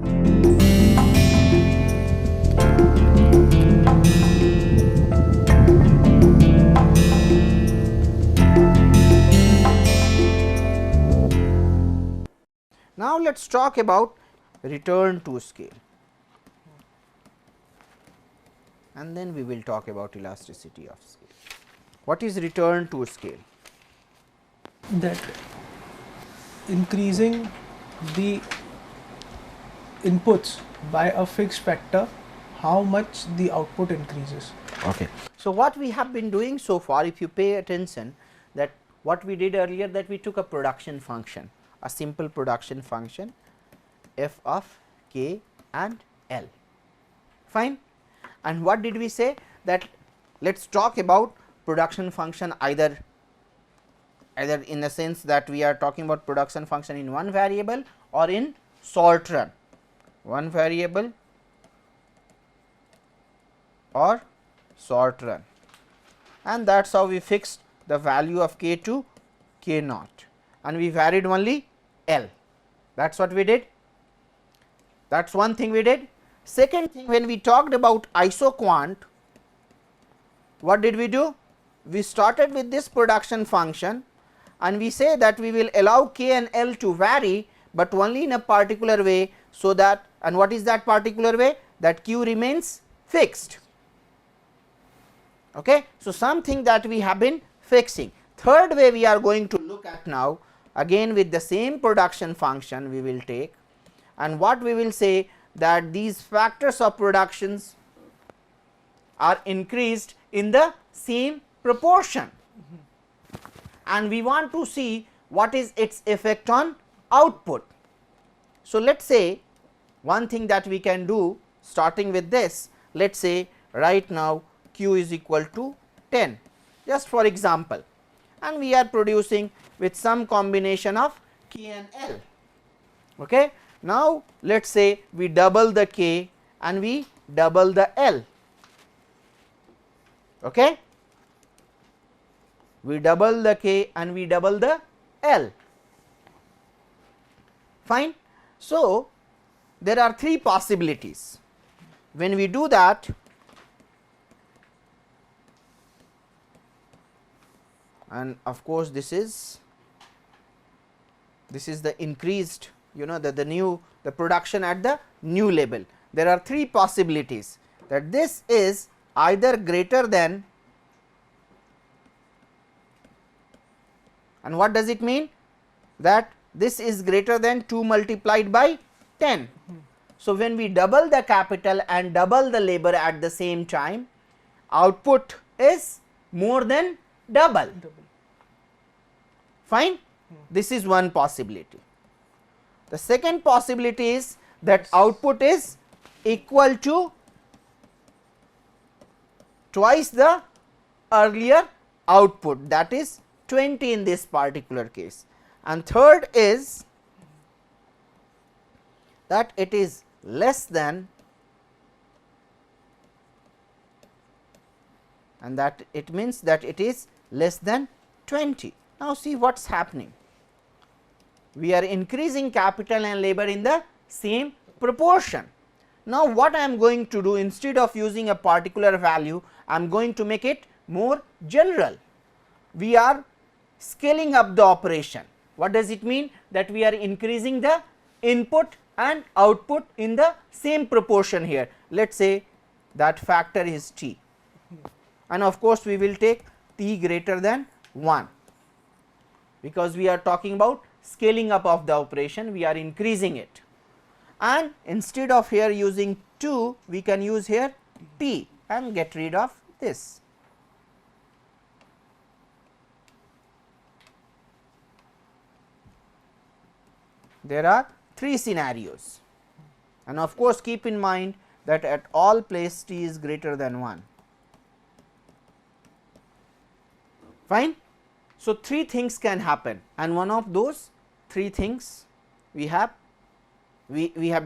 Now, let us talk about return to scale, and then we will talk about elasticity of scale. What is return to scale? That increasing the inputs by a fixed factor, how much the output increases. Okay. So, what we have been doing so far, if you pay attention, that what we did earlier, that we took a production function, a simple production function f of k and L, fine. And what did we say? That let us talk about production function either in the sense that we are talking about production function in one variable or in short run, one variable or short run, and that is how we fixed the value of k to k naught, and we varied only L. That is what we did. That is one thing we did. Second thing, when we talked about isoquant, what did we do? We started with this production function and we say that we will allow k and L to vary, but only in a particular way, so that, and what is that particular way? That q remains fixed. Okay. So, something that we have been fixing. Third way we are going to look at now, again with the same production function we will take, and what we will say that these factors of productions are increased in the same proportion, and we want to see what is its effect on output. So, let us say one thing that we can do starting with this, let us say right now q is equal to 10, just for example, and we are producing with some combination of k and L. Okay. Now, let us say we double the k and we double the L. Okay. We double the k and we double the L, fine. So, there are three possibilities. When we do that, and of course, this is the increased, you know, the production at the new level. There are three possibilities, that this is either greater than, and what does it mean? That this is greater than 2 multiplied by 10. So, when we double the capital and double the labor at the same time, output is more than double. Fine. This is one possibility. The second possibility is that output is equal to twice the earlier output, that is 20 in this particular case, and third is that it is less than, and that it means that it is less than 20. Now, see what is happening. We are increasing capital and labor in the same proportion. Now, what I am going to do, instead of using a particular value, I am going to make it more general. We are scaling up the operation. What does it mean? That we are increasing the input and output in the same proportion here. Let us say that factor is t, and of course, we will take t greater than 1, because we are talking about scaling up of the operation, we are increasing it, and instead of here using 2, we can use here t and get rid of this. There are 3 scenarios, and of course, keep in mind that at all place t is greater than 1. Fine. So, 3 things can happen, and one of those 3 things we have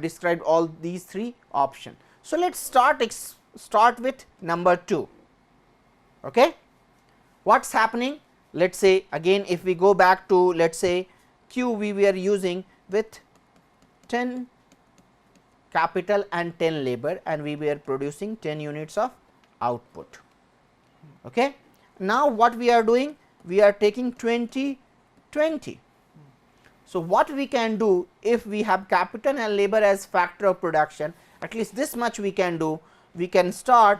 described all these 3 options. So, let us start with number 2. Okay. What is happening? Let us say again, if we go back to, let us say q we were using with 10 capital and 10 labor, and we were producing 10 units of output. Okay. Now, what we are doing? We are taking 20 20. So, what we can do, if we have capital and labor as factor of production, at least this much we can do. We can start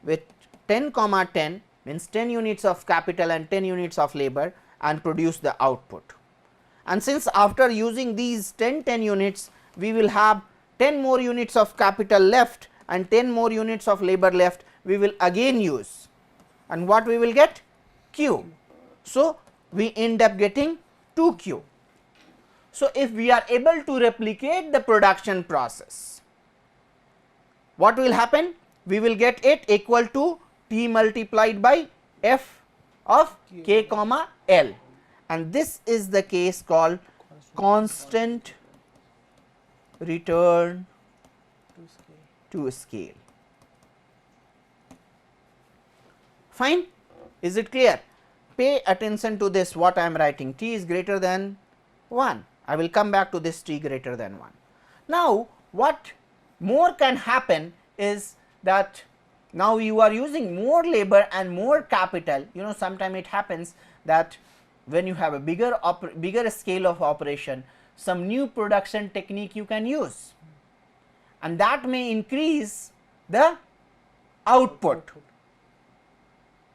with 10 comma 10, means 10 units of capital and 10 units of labor, and produce the output. And since after using these 10 units, we will have 10 more units of capital left and 10 more units of labor left, we will again use, and what we will get? Q. So, we end up getting 2 Q. So, if we are able to replicate the production process, what will happen? We will get it equal to T multiplied by F of K comma L, and this is the case called constant return to scale. Fine. Is it clear? Pay attention to this, what I am writing. T is greater than 1. I will come back to this T greater than 1. Now, what more can happen is that now you are using more labor and more capital. You know, sometimes it happens that when you have a bigger scale of operation, some new production technique you can use, and that may increase the output,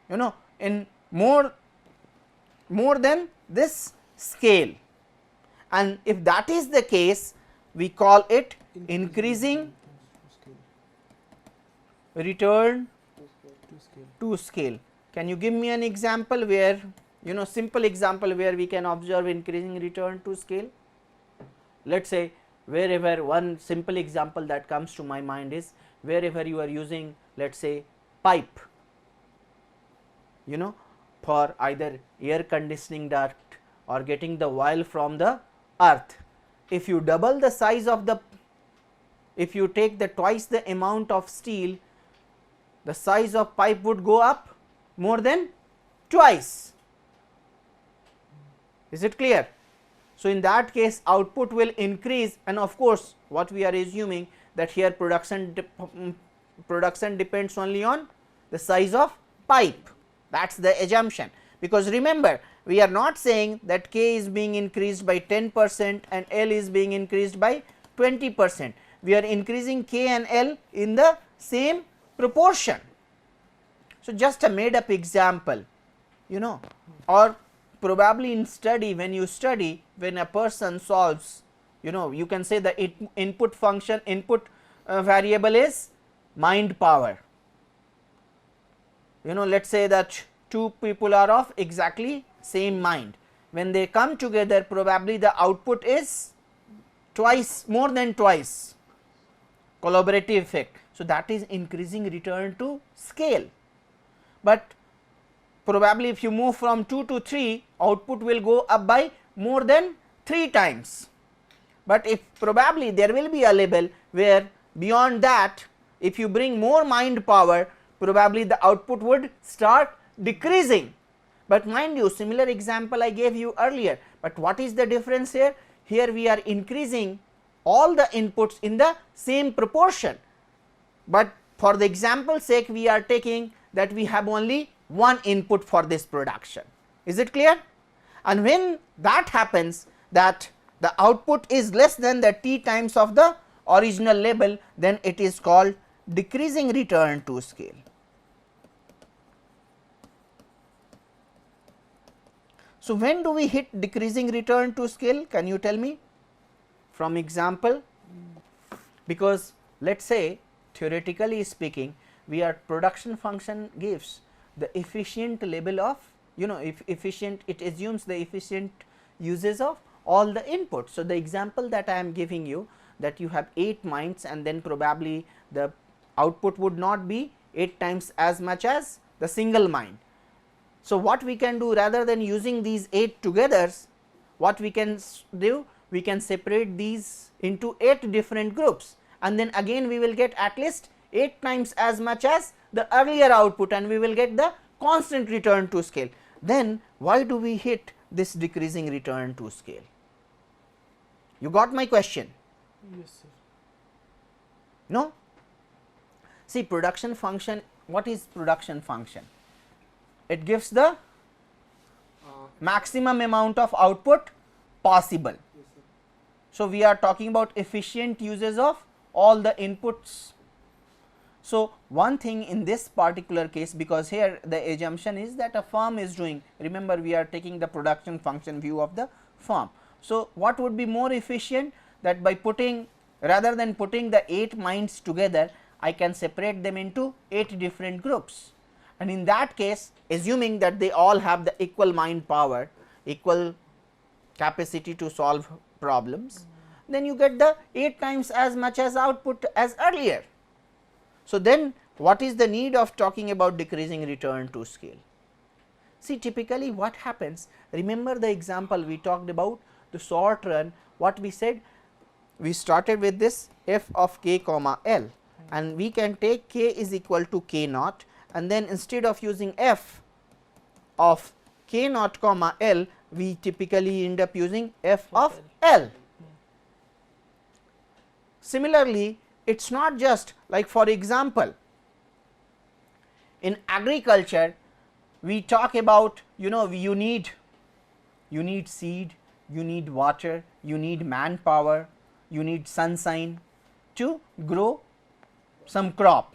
you know, in more than this scale. And if that is the case, we call it increasing return to scale. Can you give me an example where, you know, simple example where we can observe increasing return to scale? Let us say wherever, one simple example that comes to my mind is wherever you are using, let us say, pipe, you know, for either air conditioning duct or getting the oil from the earth. If you double the size of the, if you take the twice the amount of steel, the size of pipe would go up more than twice. Is it clear? So, in that case output will increase, and of course, what we are assuming that here production depends only on the size of pipe. That is the assumption, because remember, we are not saying that K is being increased by 10% and L is being increased by 20%. We are increasing K and L in the same proportion. So, just a made up example, you know, or probably in study, when you study, when a person solves, you know, you can say the input function, input variable is mind power. You know, let us say that two people are of exactly same mind. When they come together, probably the output is twice, more than twice, collaborative effect. So, that is increasing return to scale. But probably if you move from 2 to 3, output will go up by more than 3 times. But if probably there will be a level where beyond that, if you bring more mind power, probably the output would start decreasing. But mind you, similar example I gave you earlier, but what is the difference here? Here we are increasing all the inputs in the same proportion, but for the example sake we are taking that we have only one input for this production. Is it clear? And when that happens, that the output is less than the T times of the original level, then it is called decreasing return to scale. So, when do we hit decreasing return to scale? Can you tell me from example? Because let us say theoretically speaking, we are production function gives the efficient level of, you know, if efficient, it assumes the efficient uses of all the inputs. So, the example that I am giving you, that you have 8 mines and then probably the output would not be 8 times as much as the single mine. So, what we can do, rather than using these 8 together, what we can do, we can separate these into 8 different groups, and then again we will get at least 8 times as much as the earlier output, and we will get the constant return to scale. Then why do we hit this decreasing return to scale? You got my question? Yes, sir. No. See, production function, what is production function? It gives the maximum amount of output possible. So, we are talking about efficient uses of all the inputs. So, one thing in this particular case, because here the assumption is that a firm is doing, remember we are taking the production function view of the firm. So, what would be more efficient, that by putting, rather than putting the 8 minds together, I can separate them into 8 different groups, and in that case assuming that they all have the equal mind power, equal capacity to solve problems, then you get the 8 times as much as output as earlier. So, then what is the need of talking about decreasing return to scale? See, typically what happens, remember the example we talked about the short run, what we said, we started with this f of k comma l, and we can take k is equal to k naught, and then instead of using f of k naught comma l, we typically end up using f of l. Similarly, it is not just like, for example, in agriculture we talk about, you know, you need seed, you need water, you need manpower, you need sunshine to grow some crop.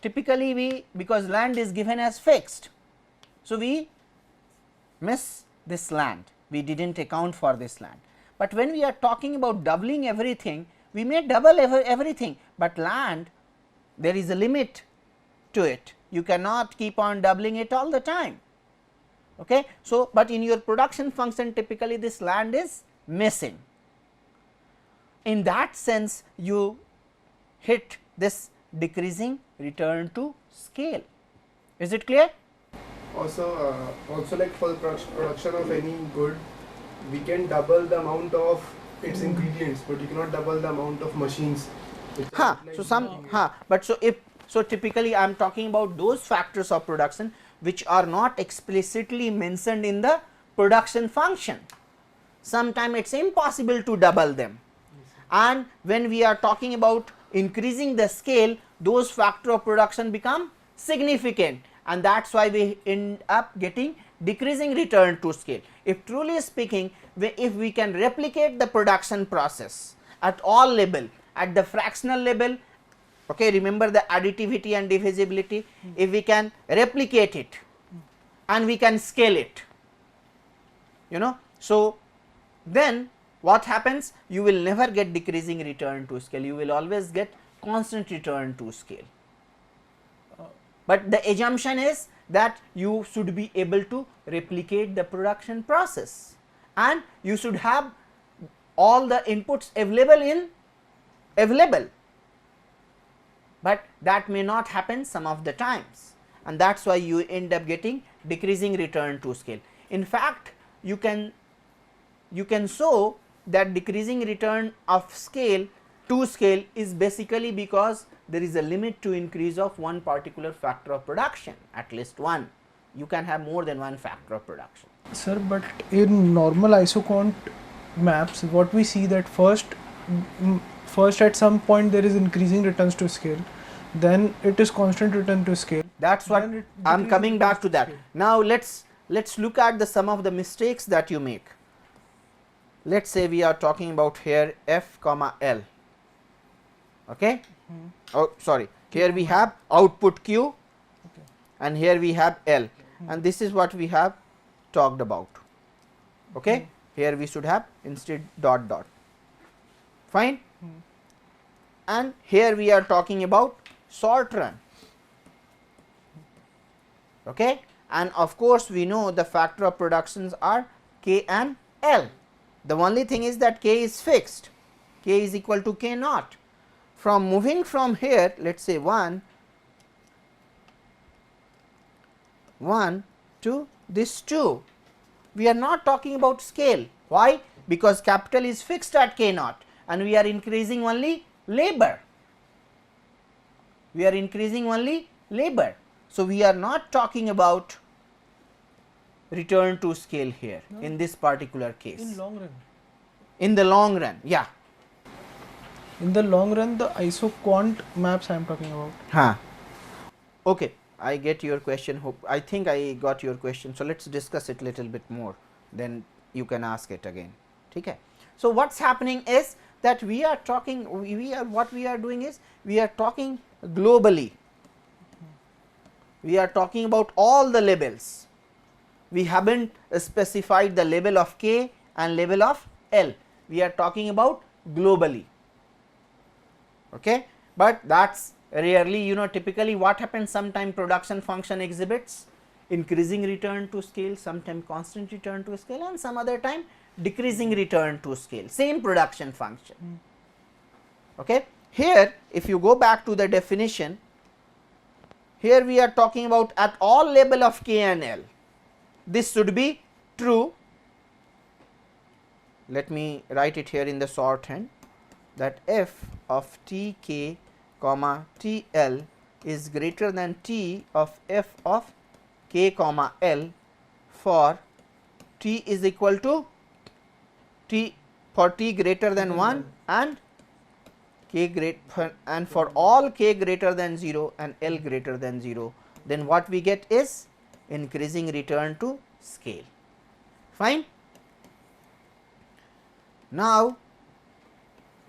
Typically we, because land is given as fixed, so we miss this land, we did not account for this land. But when we are talking about doubling everything, we may double everything, but land, there is a limit to it, you cannot keep on doubling it all the time. Okay. So, but in your production function typically this land is missing. In that sense you hit this decreasing return to scale. Is it clear? Also like for the production of any good, we can double the amount of its ingredients, but you cannot double the amount of machines. So some but so if so typically I am talking about those factors of production which are not explicitly mentioned in the production function. Sometimes it is impossible to double them, and when we are talking about increasing the scale, those factor of production become significant, and that is why we end up getting decreasing return to scale. If truly speaking, if we can replicate the production process at all level, at the fractional level, okay, remember the additivity and divisibility, if we can replicate it and we can scale it, you know, so then what happens, you will never get decreasing return to scale, you will always get constant return to scale. But the assumption is that you should be able to replicate the production process, and you should have all the inputs available, but that may not happen some of the times, and that is why you end up getting decreasing return to scale. In fact, you can show that decreasing return of scale to scale is basically because there is a limit to increase of one particular factor of production, at least one. You can have more than one factor of production. Sir, but in normal isocont maps, what we see that first at some point there is increasing returns to scale, then it is constant return to scale. That is what I am coming back to that. Now let's look at the some of the mistakes that you make. Let us say we are talking about here f comma l, okay. Oh sorry, here we have output q, and here we have l, and this is what we have talked about, okay. Here we should have instead dot dot, fine. And here we are talking about short run, okay, and of course we know the factor of productions are k and l. The only thing is that k is fixed, k is equal to k naught. From moving from here, let us say 1 to this 2, we are not talking about scale. Why? Because capital is fixed at k naught and we are increasing only labor. We are increasing only labor. So, we are not talking about return to scale here in this particular case. In long run. In the long run, yeah. In the long run, the isoquant maps I am talking about. Huh. Okay, I get your question. I think I got your question. So, let us discuss it little bit more, then you can ask it again. Okay. So, what is happening is that we are talking, what we are doing is we are talking globally, we are talking about all the labels. We have not specified the level of K and level of L, we are talking about globally. Okay. But that is rarely, typically what happens, sometime production function exhibits increasing return to scale, sometime constant return to scale, and some other time decreasing return to scale, same production function. Okay. Here if you go back to the definition, here we are talking about at all level of K and L, this should be true. Let me write it here in the shorthand, that f of T k comma T L is greater than T of f of k comma L for T is equal to T for T greater than 1 and k greater, and for all k greater than 0 and L greater than 0, then what we get is increasing return to scale. Fine. Now,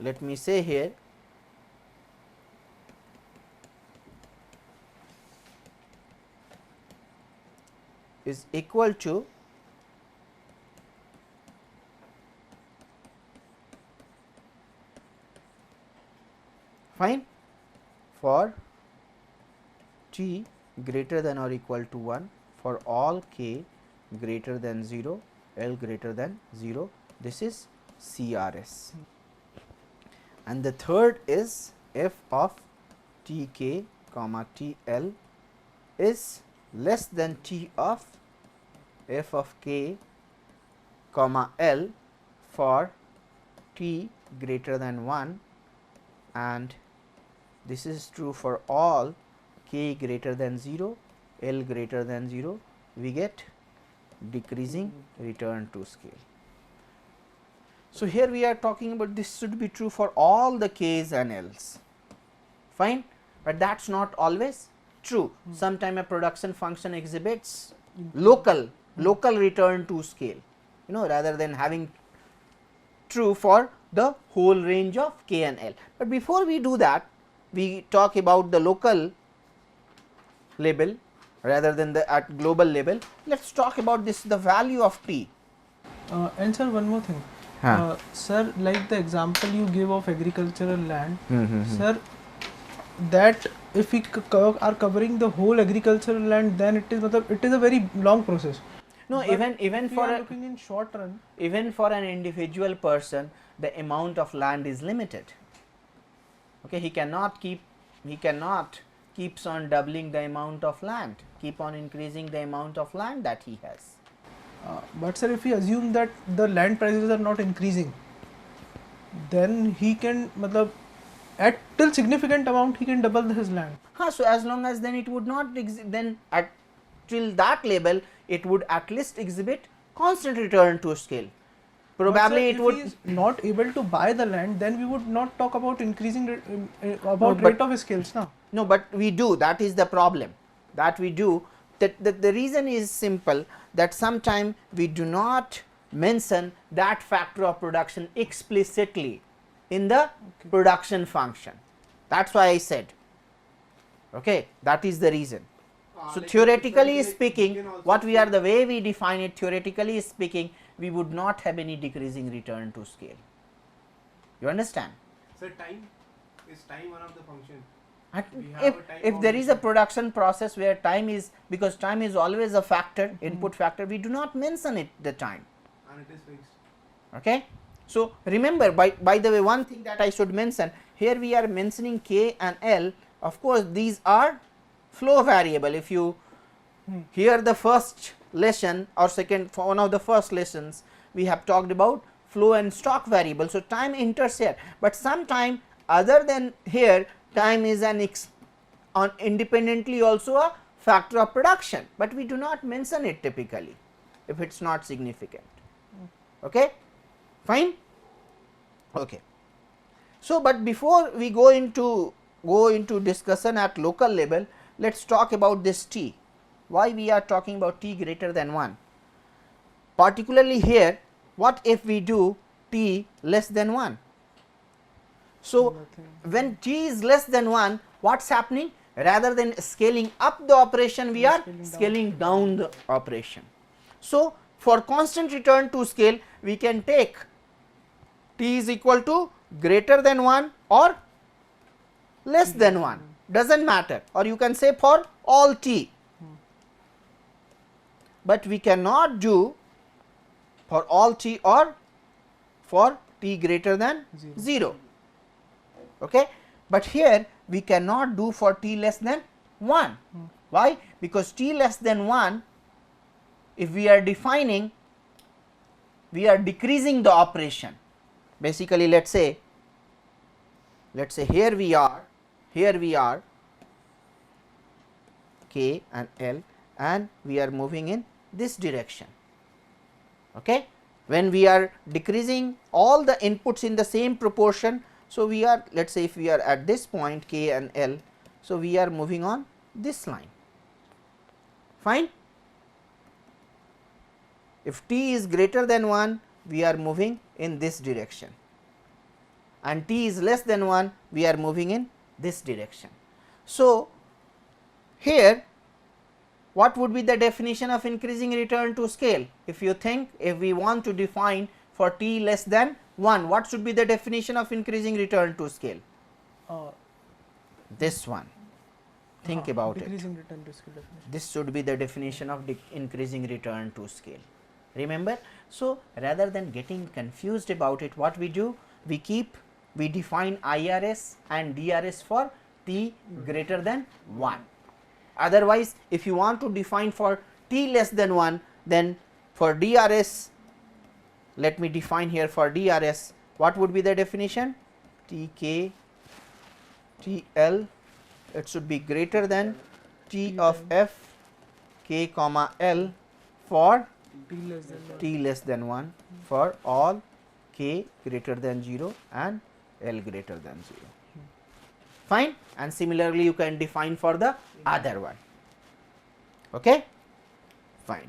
let me say here is equal to fine for T greater than or equal to 1 for all k greater than 0, L greater than 0, this is CRS. And the third is f of T k comma T L is less than T of f of k comma L for T greater than 1, and this is true for all k greater than 0, L greater than 0, we get decreasing return to scale. So, here we are talking about this should be true for all the k's and l's, fine, but that is not always true. Sometime a production function exhibits local return to scale, rather than having true for the whole range of k and l. But before we do that, we talk about the local label rather than the at global level. Let us talk about this, the value of T. And sir, one more thing. Sir, like the example you give of agricultural land, sir, that if we are covering the whole agricultural land, then it is a very long process. No, But even if we for are looking in short run, even for an individual person, the amount of land is limited. Okay, he cannot keeps on doubling the amount of land, keep on increasing the amount of land that he has. but sir, if we assume that the land prices are not increasing, then he can, at till significant amount, he can double his land. So as long as then it would not then at till that level it would at least exhibit constant return to scale. Probably But sir, it would. If he is not able to buy the land, then we would not talk about increasing but- rate of scales now. No, but we do, that is the problem that we do. That the reason is simple, that sometime we do not mention that factor of production explicitly in the production function. That is why I said, okay, that is the reason. So Like theoretically like speaking, we can also what we are, say- the way we define it, theoretically speaking, we would not have any decreasing return to scale. You understand? So time is time one of the function. At- We have If, a time if there is a boundation. production process where time is, because time is always a factor, input factor, we do not mention it the time. And it is fixed. Okay. So remember, by the way, one thing that I should mention, here we are mentioning K and L, of course these are flow variable. If you hear the first lesson or second, for one of the first lessons, we have talked about flow and stock variable. So time enters here, but sometime other than here, time is an independently also a factor of production, but we do not mention it typically if it is not significant. Okay, fine. Okay. So, but before we go into discussion at local level, let us talk about this t. Why we are talking about t greater than 1? Particularly here, what if we do t less than 1? So, when t is less than 1, what is happening? Rather than scaling up the operation, we are scaling down the operation. So, for constant return to scale, we can take t is equal to greater than 1 or less than 1, does not matter, or you can say for all t, but we cannot do for all t or for t greater than 0. Okay. But here we cannot do for t less than 1. Why? Because t less than 1, if we are defining, we are decreasing the operation. Basically, let us say here we are k and l, and we are moving in this direction. Okay. When we are decreasing all the inputs in the same proportion, so we are, let us say if we are at this point k and l, so we are moving on this line, fine. If t is greater than 1, we are moving in this direction, and t is less than 1, we are moving in this direction. So, here what would be the definition of increasing return to scale? If you think, if we want to define for t less than 1, what should be the definition of increasing return to scale? This one. Think about it. Decreasing return to scale definition. This should be the definition of increasing return to scale. Remember? So, rather than getting confused about it, what we do? We define IRS and DRS for t greater than 1. Otherwise, if you want to define for t less than 1, then for DRS, let me define here for DRS, what would be the definition? Tk, TL, it should be greater than T of f k comma L for t less than 1 for all k greater than 0 and L greater than 0. Fine. And similarly, you can define for the other one. Okay? Fine.